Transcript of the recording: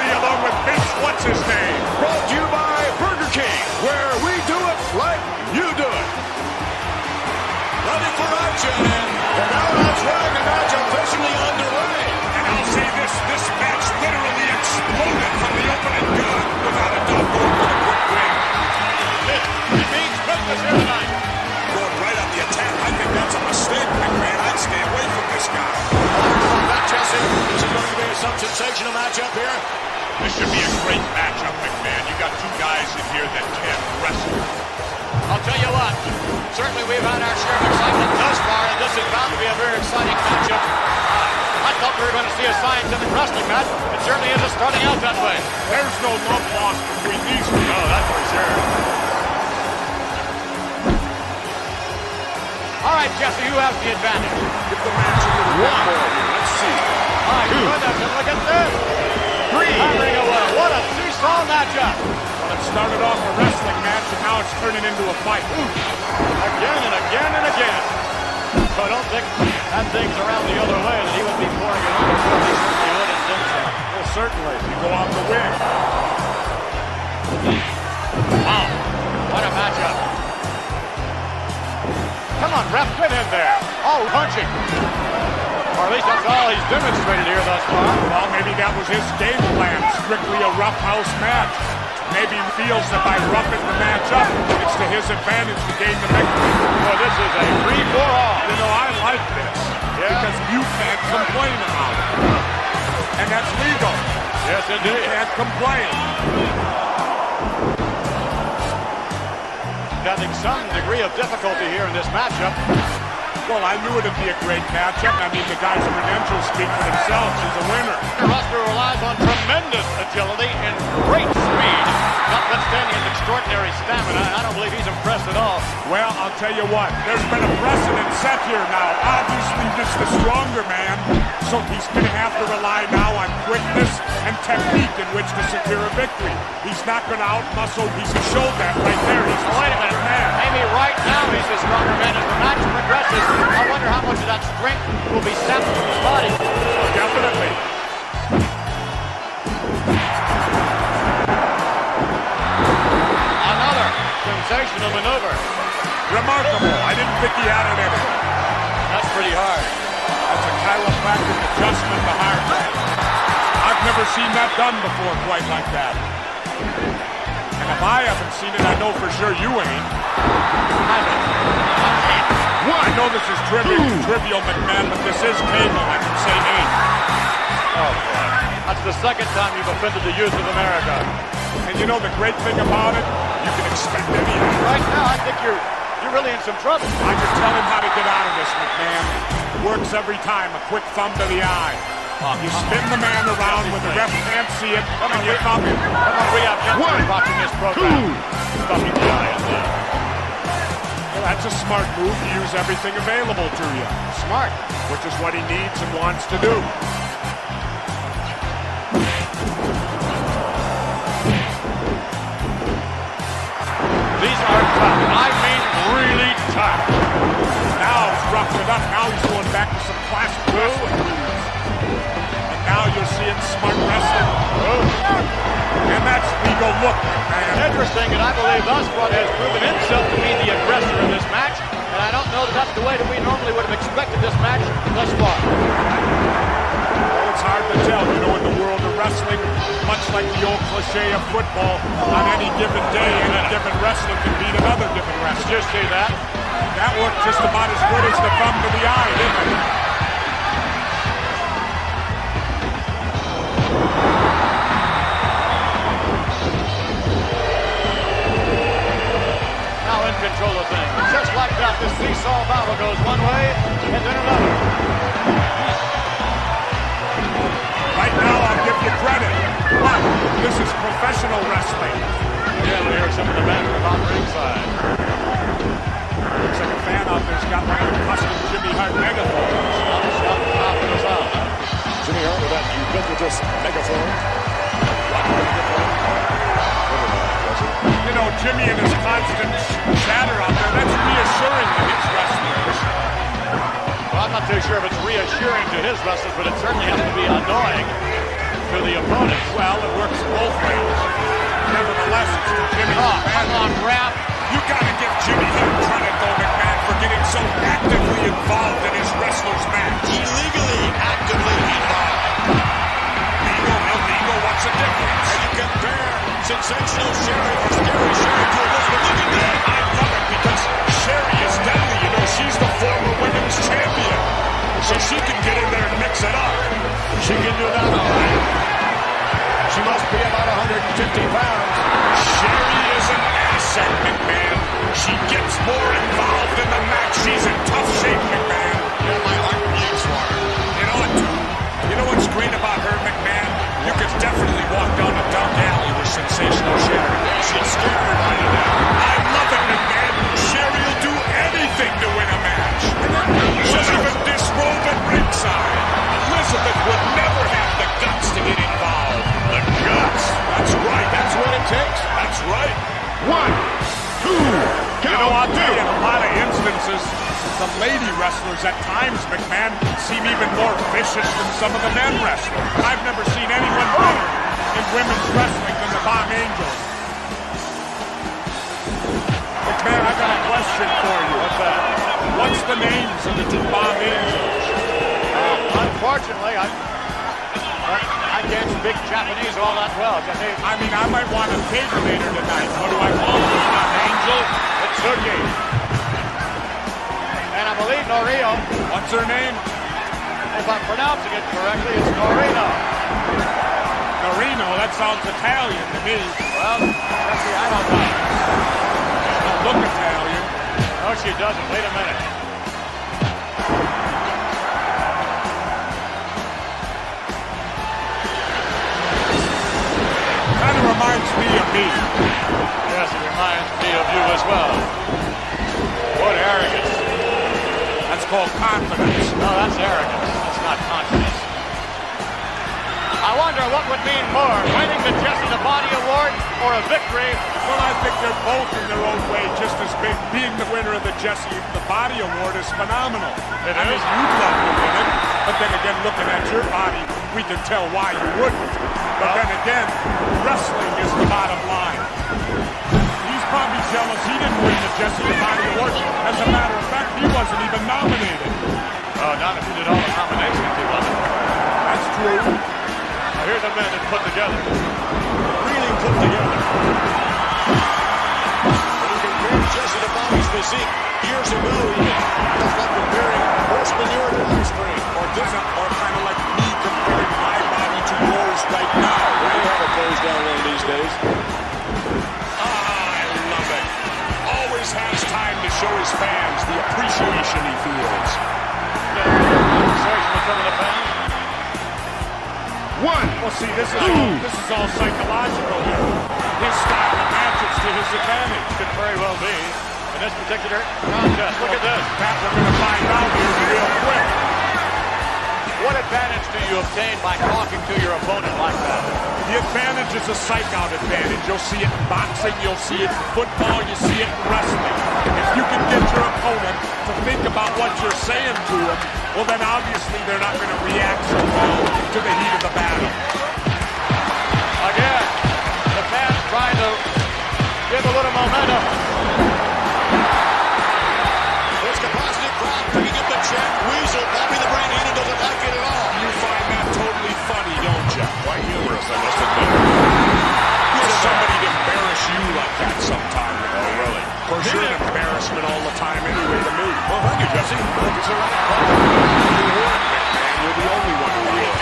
Buddy along with Vince What's-His-Name. Brought to you by Burger King, where we do it like you do it. Ready for action, and now that's right, the match officially underway. And I'll say this match literally exploded from the opening gun. Without a doubt, going for the quick win. It means quickness here tonight. Going right on the attack. I think that's a mistake, McMahon. I'd stay away from this guy. Back, Jesse. This is going to be some sensational matchup here. This should be a great matchup, McMahon. You got two guys in here that can wrestle. I'll tell you what, certainly we've had our share of excitement thus far, and this is bound to be a very exciting matchup. I thought we were going to see a scientific wrestling match. It certainly isn't starting out that way. There's no love lost between these two. No, that's for sure. All right, Jesse, who has the advantage? Give the match a little bit more here. Let's see. My goodness, and look at this. 3. Hammering away. What a seesaw matchup. Well, it started off a wrestling match, and now it's turning into a fight. Again and again and again. So I don't think that thing's around the other way that he would be pouring it on the floor. He certainly would in some sense. Well, certainly. You go out to win. Wow. What a matchup. Come on, ref, get in there. Oh, punching. Or at least that's all he's demonstrated here thus far. Well, maybe that was his game plan. Strictly a roughhouse match. Maybe he feels that by roughing the match up, it's to his advantage to gain the victory. Well, this is a free-for-all. You know, I like this. Yeah. Because you can't complain about it. And that's legal. Yes, indeed. You can't complain. Having some degree of difficulty here in this matchup. Well, I knew it'd be a great matchup. I mean, the guy's credentials speak for themselves. He's a winner. The roster relies on tremendous agility and great speed, notwithstanding his extraordinary stamina, and I don't believe he's impressed at all. Well, I'll tell you what. There's been a precedent set here now. Obviously, this is the stronger man, so he's going to have to rely now on quickness and technique in which to secure a victory. He's not going to outmuscle. He's showed that right there. He's the Wait a minute. stronger man. Maybe right now he's the stronger man. As the match progresses, I wonder how much of that strength will be sapped from his body. Definitely. Another sensational maneuver. Remarkable. I didn't think he had it in him. That's pretty hard. That's a chiropractic adjustment the hard way. I've never seen that done before quite like that. And if I haven't seen it, I know for sure you ain't. I know this is trivial, McMahon, but this is cable. I can say ain't. Oh, boy. That's the second time you've offended the youth of America. And you know the great thing about it? You can expect anything. Right now, I think you're really in some trouble. I can tell him how to get out of this, McMahon. Works every time. A quick thumb to the eye. You spin the man around when the ref can't see it, and you thumb him. Come on, we have youngsters watching this program. Thumbing the eye at that. Well, that's a smart move to use everything available to you. Smart. Which is what he needs and wants to do. These are tough. I mean really tough. Now he's roughing it up. Now he's going back to some classic wrestling moves. And now you're seeing smart wrestling. And that's legal look, man. Interesting, and I believe thus far has proven himself to be the aggressor in this match. And I don't know that that's the way that we normally would have expected this match thus far. Well, it's hard to tell. You know, in the world of wrestling, much like the old cliche of football, on any given day, any given wrestler can beat another given wrestler. Did you see that? That worked just about as good as the thumb to the eye, didn't it? Now in control of things. Just like that, the seesaw battle goes one way and then another. Right now, I'll give you credit. But this is professional wrestling. Yeah, we hear some of the banter about ringside. Looks like a fan out there's got one of the custom Jimmy Hart megaphones. Jimmy Hart with that ubiquitous megaphone. You know, Jimmy and his constant chatter out there, that's reassuring to his wrestlers. Well, I'm not too sure if it's reassuring to his wrestlers, but it certainly has to be annoying. to the opponent. Well, it works both ways. Nevertheless, it's Jimmy. Come on, Rap. You gotta give Jimmy Hart credit, though, McMahon, for getting so actively involved in his wrestler's match. Illegally, actively involved. Legal, illegal, what's the difference? And you compare sensational Sherry or scary Sherry to Elizabeth. Look at that. I love it because Sherry is deadly. You know, she's the former women's champion. So she can get in there and mix it up. She can do that all right. She must be about 150 pounds. Sherry is an asset, McMahon. She gets more involved in the match. She's in tough shape, McMahon. Yeah, my heart bleeds for her. You know what, too? You know what's great about her, McMahon? You could definitely walk down a dark alley with sensational Sherry. Yeah, she'll scare everybody now. I love it, McMahon. Sherry will do anything to win a match. She'll even disrobe at ringside. Elizabeth would never have the guts to get involved. The guts. That's right. That's what it takes. That's right. 1, 2, You know, I'll tell you, in a lot of instances, the lady wrestlers at times, McMahon, seem even more vicious than some of the men wrestlers. I've never seen anyone better in women's wrestling than the Bomb Angels. McMahon, I got a question for you. What's that? What's the names of the two Bomb Angels? Unfortunately, I can't speak Japanese all that well. I mean, I might want a cake later tonight. What do I call them? Bomb Angel? Itsuki. And I believe Norio. What's her name? If I'm pronouncing it correctly, it's Norino. Norino? That sounds Italian to me. Well, Jesse, I don't know. Don't look Italian. No, she doesn't. Wait a minute. Kind of reminds me of me. Yes, it reminds me of you as well. What arrogance. That's called confidence. No, that's arrogance. That's not confidence. I wonder what would mean more, winning the Jesse the Body Award or a victory. Well, I think they're both in their own way just as big. Being the winner of the Jesse the Body Award is phenomenal. It I mean, is. you'd love to win it, but then again, looking at your body, we can tell why you wouldn't. But then again, wrestling is the bottom line. He's probably jealous he didn't win the Jesse the Body Award. As a matter of fact, he wasn't even nominated. Oh, not if you did all the combinations, he wasn't. That's true. Now, here's a man that's put together. Really put together. When you compare Jesse the Body's physique years ago, that's like comparing horse manure to ice cream. Or kind of like me comparing my body to yours right now. We'll have a close down one of these days. I love it. Always has time to show his fans the appreciation he feels. Conversation with some of the fans. 1, Well, see, this is all psychological here. His style of matches to his advantage. Could very well be in this particular contest. Look at this. Pat, we're going to find out here real quick. What advantage do you obtain by talking to your opponent like that? The advantage is a psych-out advantage. You'll see it in boxing, you'll see it in football, you see it in wrestling. If you can get your opponent to think about what you're saying to him, well, then obviously they're not going to react so well to the heat of the battle. Again, the fans trying to give a little momentum. There's a positive crowd picking up the chant. Weasel, Bobby the Brain Heenan doesn't like it at all. You find that totally funny, don't you? Quite humorous, I must admit. Wish somebody to embarrass you like that sometime. Oh, really? For sure, an embarrassment all the time anyway to me. Well, thank you, Jesse. I think it's the right call. Man, you're the only one who will.